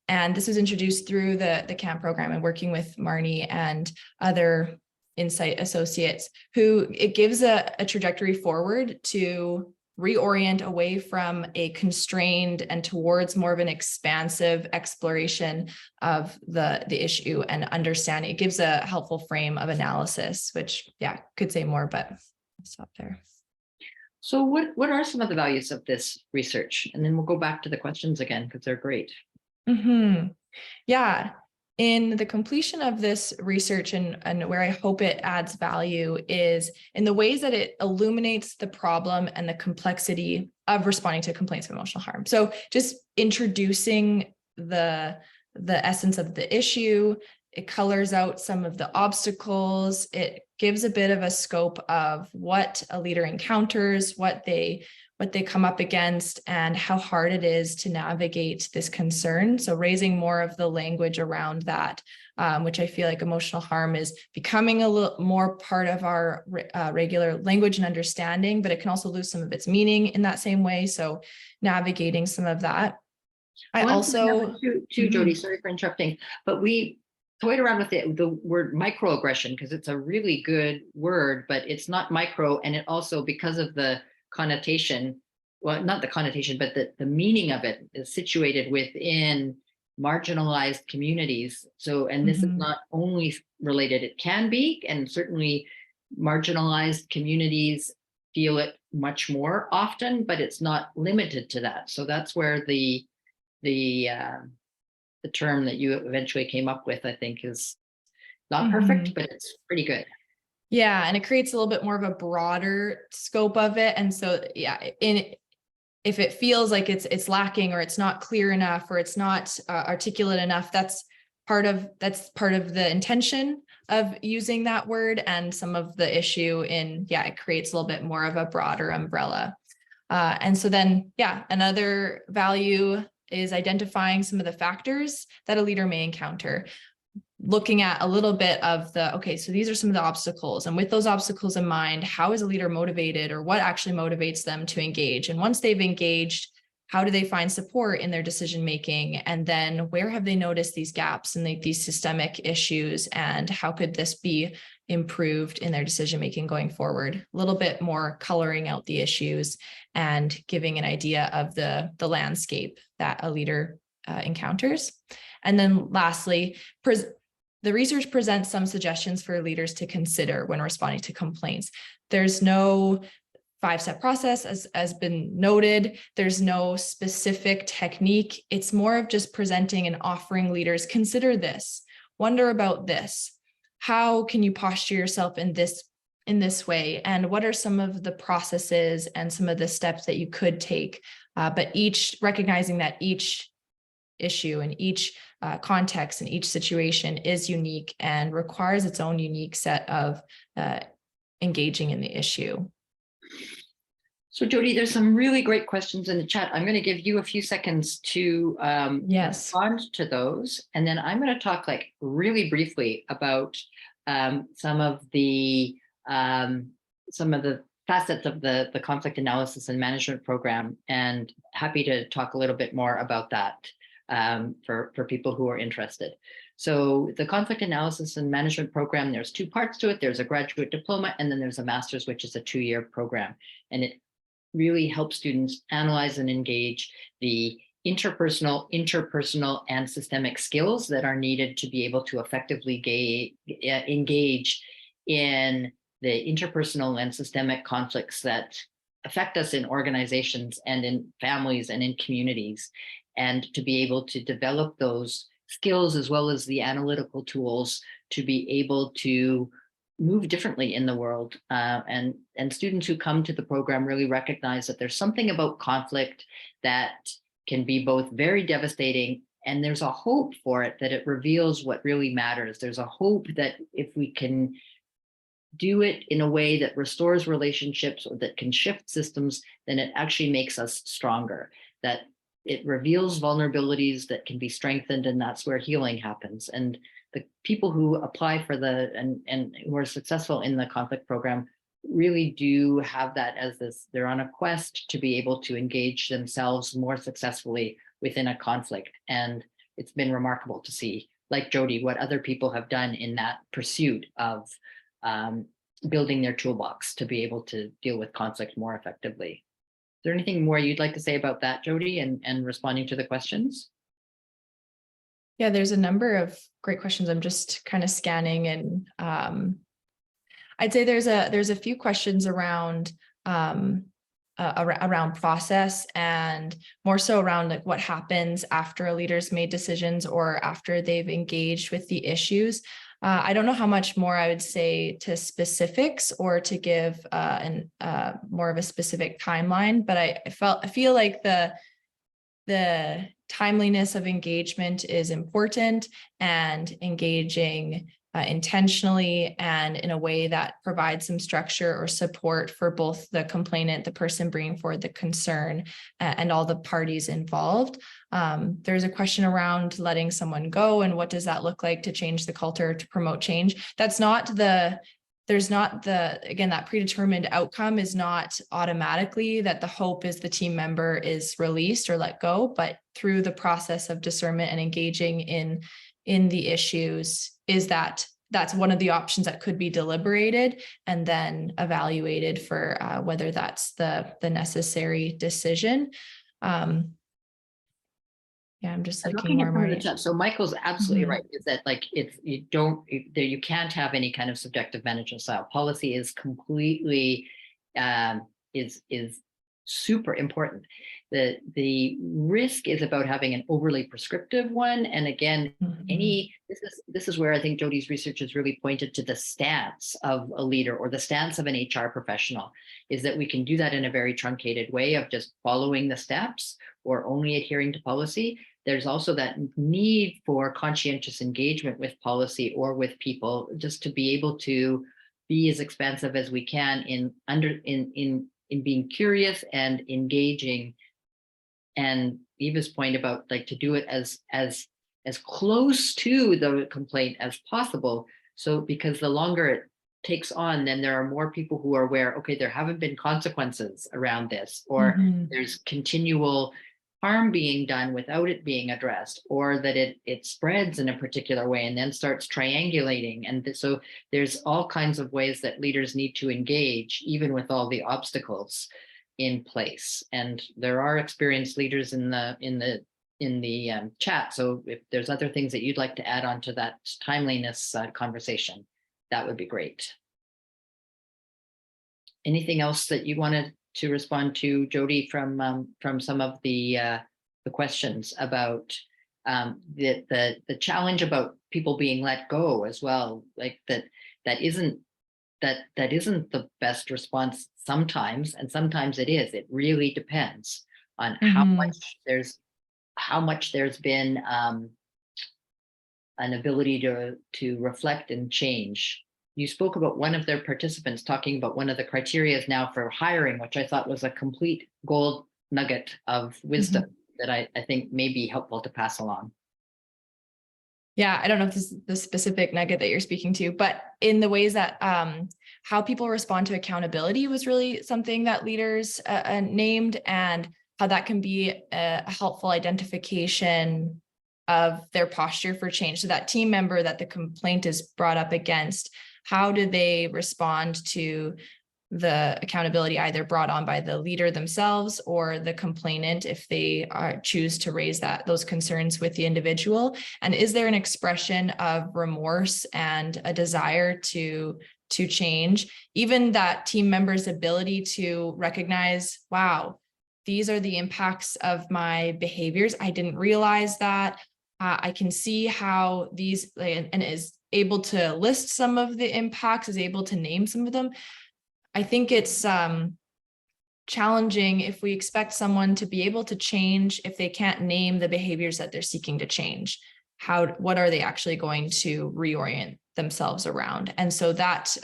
S3: And this was introduced through the CAMP program and working with Marnie and other insight associates, who it gives a trajectory forward to reorient away from a constrained and towards more of an expansive exploration of the issue and understanding. It gives a helpful frame of analysis, which, yeah, could say more, but I'll stop there.
S1: So what are some of the values of this research? And then we'll go back to the questions again, because they're great.
S3: Yeah. In the completion of this research and where I hope it adds value is in the ways that it illuminates the problem and the complexity of responding to complaints of emotional harm. So just introducing the essence of the issue, it colors out some of the obstacles, it gives a bit of a scope of what a leader encounters, what they come up against, and how hard it is to navigate this concern. So raising more of the language around that, which I feel like emotional harm is becoming a little more part of our regular language and understanding, but it can also lose some of its meaning in that same way. So navigating some of that. I also,
S1: Jodi, sorry for interrupting, but we toyed around with the word microaggression because it's a really good word, but it's not micro, and it also, because of the connotation, well, not the connotation, but the meaning of it is situated within marginalized communities. So, and this is not only related, it can be, and certainly marginalized communities feel it much more often, but it's not limited to that. So that's where the term that you eventually came up with, I think, is not perfect, but it's pretty good.
S3: Yeah, and it creates a little bit more of a broader scope of it. And so, yeah, if it feels like it's lacking, or it's not clear enough, or it's not articulate enough, that's part of the intention of using that word, and some of the issue in, it creates a little bit more of a broader umbrella. And so then, another value is identifying some of the factors that a leader may encounter. Looking at a little bit of so these are some of the obstacles, and with those obstacles in mind, how is a leader motivated, or what actually motivates them to engage? And once they've engaged, how do they find support in their decision making? And then where have they noticed these gaps and these systemic issues, and how could this be improved in their decision making going forward? A little bit more coloring out the issues and giving an idea of the landscape that a leader encounters. And then lastly, the research presents some suggestions for leaders to consider when responding to complaints. There's no 5-step process, as been noted. There's no specific technique. It's more of just presenting and offering leaders, consider this, wonder about this. How can you posture yourself in this way? And what are some of the processes and some of the steps that you could take? But recognizing that each issue and each context and each situation is unique and requires its own unique set of engaging in the issue.
S1: So Jodi, there's some really great questions in the chat. I'm going to give you a few seconds to respond to those. And then I'm going to talk really briefly about some of the facets of the conflict analysis and management program, and happy to talk a little bit more about that for people who are interested. So the conflict analysis and management program, there's 2 parts to it. There's a graduate diploma, and then there's a master's, which is a 2-year program. And it really helps students analyze and engage the interpersonal, and systemic skills that are needed to be able to effectively engage in the interpersonal and systemic conflicts that affect us in organizations and in families and in communities, and to be able to develop those skills as well as the analytical tools to be able to move differently in the world. And students who come to the program really recognize that there's something about conflict that can be both very devastating, and there's a hope for it, that it reveals what really matters. There's a hope that if we can do it in a way that restores relationships or that can shift systems, then it actually makes us stronger, that it reveals vulnerabilities that can be strengthened, and that's where healing happens. And the people who apply for and who are successful in the conflict program really do have that as this, they're on a quest to be able to engage themselves more successfully within a conflict. And it's been remarkable to see, like Jodi, what other people have done in that pursuit of building their toolbox to be able to deal with conflict more effectively. Is there anything more you'd like to say about that, Jodi, and responding to the questions?
S3: Yeah, there's a number of great questions. I'm just kind of scanning, and I'd say there's a few questions around around process and more so around like what happens after a leader's made decisions or after they've engaged with the issues. I don't know how much more I would say to specifics or to give more of a specific timeline, but I feel like the timeliness of engagement is important, and engaging intentionally and in a way that provides some structure or support for both the complainant, the person bringing forward the concern, and all the parties involved. There's a question around letting someone go and what does that look like to change the culture, to promote change. That's not again, that predetermined outcome is not automatically that the hope is the team member is released or let go, but through the process of discernment and engaging in the issues, that's one of the options that could be deliberated and then evaluated for whether that's the necessary decision. Yeah, I'm just looking
S1: at some of the
S3: more.
S1: chat. So Michael's absolutely right, is that like you can't have any kind of subjective management style. Policy is completely is super important. The risk is about having an overly prescriptive one. And again, this is where I think Jodi's research has really pointed to the stance of a leader or the stance of an HR professional, is that we can do that in a very truncated way of just following the steps or only adhering to policy. There's also that need for conscientious engagement with policy or with people, just to be able to be as expansive as we can in being curious and engaging. And Eva's point about like to do it as close to the complaint as possible. So because the longer it takes on, then there are more people who are aware, okay, there haven't been consequences around this, or there's continual harm being done without it being addressed, or that it spreads in a particular way and then starts triangulating. And so there's all kinds of ways that leaders need to engage, even with all the obstacles in place. And there are experienced leaders in the chat. So if there's other things that you'd like to add on to that timeliness conversation, that would be great. Anything else that you wanted to respond to, Jodi, from some of the questions about the challenge about people being let go as well, like that isn't the best response sometimes, and sometimes it is. It really depends on how much there's been an ability to reflect and change. You spoke about one of their participants talking about one of the criteria now for hiring, which I thought was a complete gold nugget of wisdom that I think may be helpful to pass along.
S3: Yeah, I don't know if this is the specific nugget that you're speaking to, but in the ways that how people respond to accountability was really something that leaders named, and how that can be a helpful identification of their posture for change. So that team member that the complaint is brought up against, how do they respond to the accountability either brought on by the leader themselves or the complainant if they choose to raise those concerns with the individual? And is there an expression of remorse and a desire to change? Even that team member's ability to recognize, wow, these are the impacts of my behaviors. I didn't realize that. I can see how these, and is able to list some of the impacts, is able to name some of them. I think it's challenging if we expect someone to be able to change if they can't name the behaviors that they're seeking to change. What are they actually going to reorient themselves around? And so that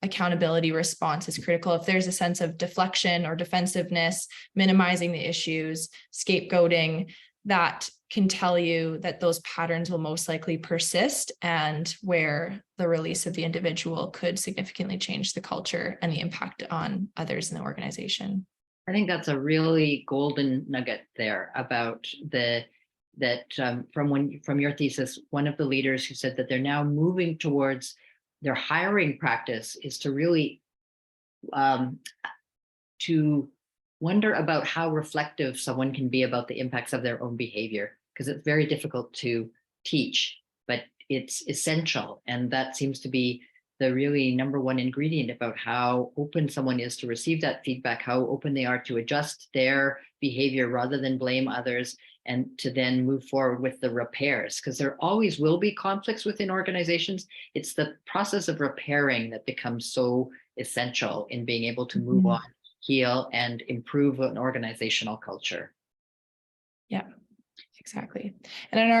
S3: accountability response is critical. If there's a sense of deflection or defensiveness, minimizing the issues, scapegoating, that can tell you that those patterns will most likely persist, and where the release of the individual could significantly change the culture and the impact on others in the organization.
S1: I think that's a really golden nugget there about from your thesis, one of the leaders who said that they're now moving towards their hiring practice is to really to wonder about how reflective someone can be about the impacts of their own behavior, because it's very difficult to teach, but it's essential. And that seems to be the really number one ingredient about how open someone is to receive that feedback, how open they are to adjust their behavior rather than blame others, and to then move forward with the repairs, because there always will be conflicts within organizations. It's the process of repairing that becomes so essential in being able to move on, heal, and improve an organizational culture.
S3: Yeah. Exactly. And in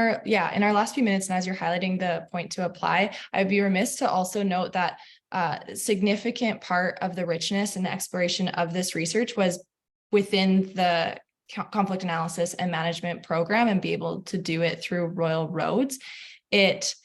S3: our last few minutes, and as you're highlighting the point to apply, I'd be remiss to also note that significant part of the richness and the exploration of this research was within the conflict analysis and management program, and be able to do it through Royal Roads. It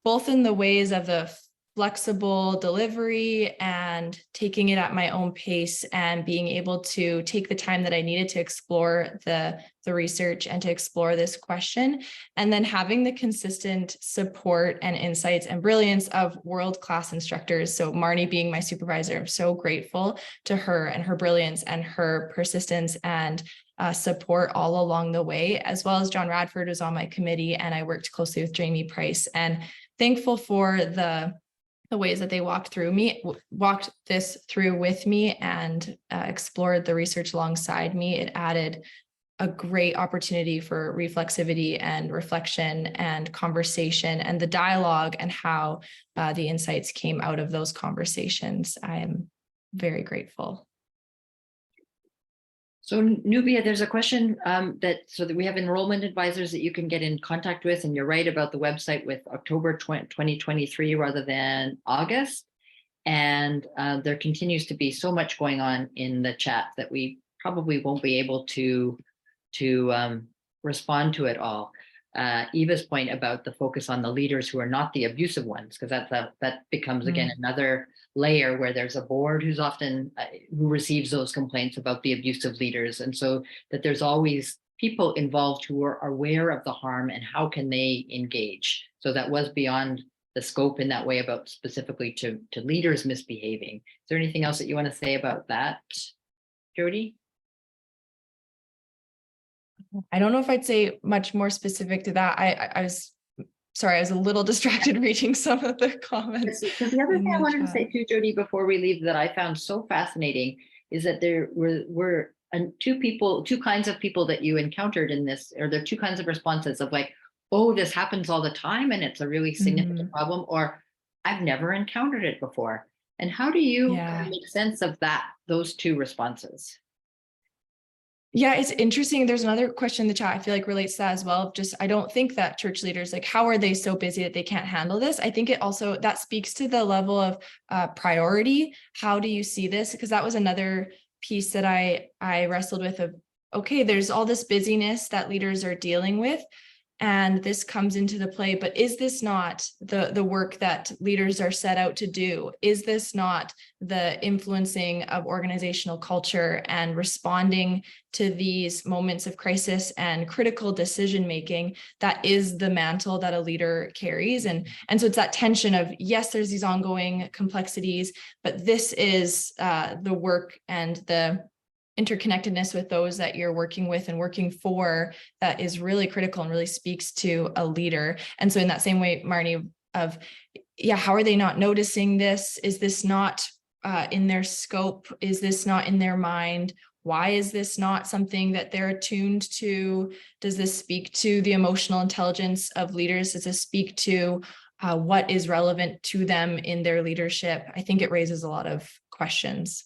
S3: both in the ways of the flexible delivery and taking it at my own pace, and being able to take the time that I needed to explore the research and to explore this question, and then having the consistent support and insights and brilliance of world-class instructors. So Marnie being my supervisor, I'm so grateful to her and her brilliance and her persistence and support all along the way, as well as John Radford was on my committee, and I worked closely with Jamie Price, and thankful for the ways that they walked this through with me and explored the research alongside me. It added a great opportunity for reflexivity and reflection and conversation and the dialogue, and how the insights came out of those conversations. I am very grateful.
S1: So Nubia, there's a question so that we have enrollment advisors that you can get in contact with, and you're right about the website with October 2023 rather than August. And there continues to be so much going on in the chat that we probably won't be able to respond to it all. Eva's point about the focus on the leaders who are not the abusive ones, because that becomes again another layer where there's a board who's often who receives those complaints about the abusive leaders, and so that there's always people involved who are aware of the harm and how can they engage. So that was beyond the scope in that way about specifically to leaders misbehaving. Is there anything else that you want to say about that, Jodi?
S3: I don't know if I'd say much more specific to that. I was sorry, I was a little distracted reading some of the comments.
S1: Because the other thing I wanted to say too, Jodi, before we leave, that I found so fascinating is that there were two kinds of people that you encountered in this, or there are two kinds of responses of like, oh, this happens all the time and it's a really significant problem, or I've never encountered it before. And how do you kind of make sense of those two responses?
S3: Yeah, it's interesting. There's another question in the chat I feel like relates to that as well. Just, I don't think that church leaders, like, how are they so busy that they can't handle this? I think it also, that speaks to the level of priority. How do you see this? Because that was another piece that I wrestled with of, okay, there's all this busyness that leaders are dealing with, and this comes into the play, but is this not the work that leaders are set out to do? Is this not the influencing of organizational culture and responding to these moments of crisis and critical decision making? That is the mantle that a leader carries. And so it's that tension of, yes, there's these ongoing complexities, but this is the work and the interconnectedness with those that you're working with and working for that is really critical and really speaks to a leader. And so in that same way, Marnie, of, yeah, how are they not noticing this? Is this not in their scope? Is this not in their mind? Why is this not something that they're attuned to? Does this speak to the emotional intelligence of leaders? Does this speak to what is relevant to them in their leadership? I think it raises a lot of questions.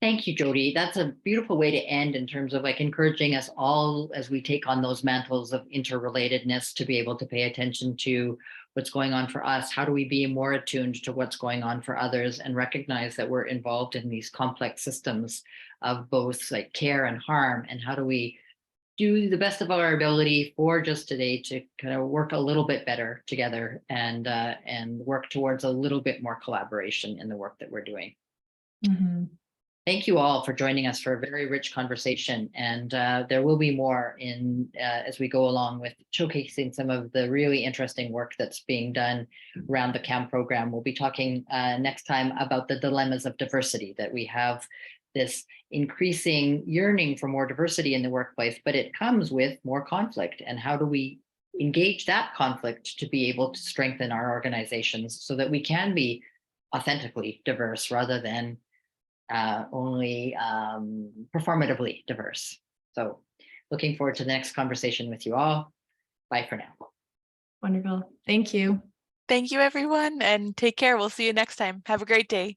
S1: Thank you, Jodi. That's a beautiful way to end in terms of like encouraging us all as we take on those mantles of interrelatedness to be able to pay attention to what's going on for us. How do we be more attuned to what's going on for others and recognize that we're involved in these complex systems of both like care and harm? And how do we do the best of our ability for just today to kind of work a little bit better together and work towards a little bit more collaboration in the work that we're doing. Thank you all for joining us for a very rich conversation, and there will be more as we go along with showcasing some of the really interesting work that's being done around the CAM program. We'll be talking next time about the dilemmas of diversity, that we have this increasing yearning for more diversity in the workplace, but it comes with more conflict. And how do we engage that conflict to be able to strengthen our organizations so that we can be authentically diverse rather than only performatively diverse. So looking forward to the next conversation with you all. Bye for now.
S3: Wonderful. Thank you.
S2: Thank you, everyone, and take care. We'll see you next time. Have a great day.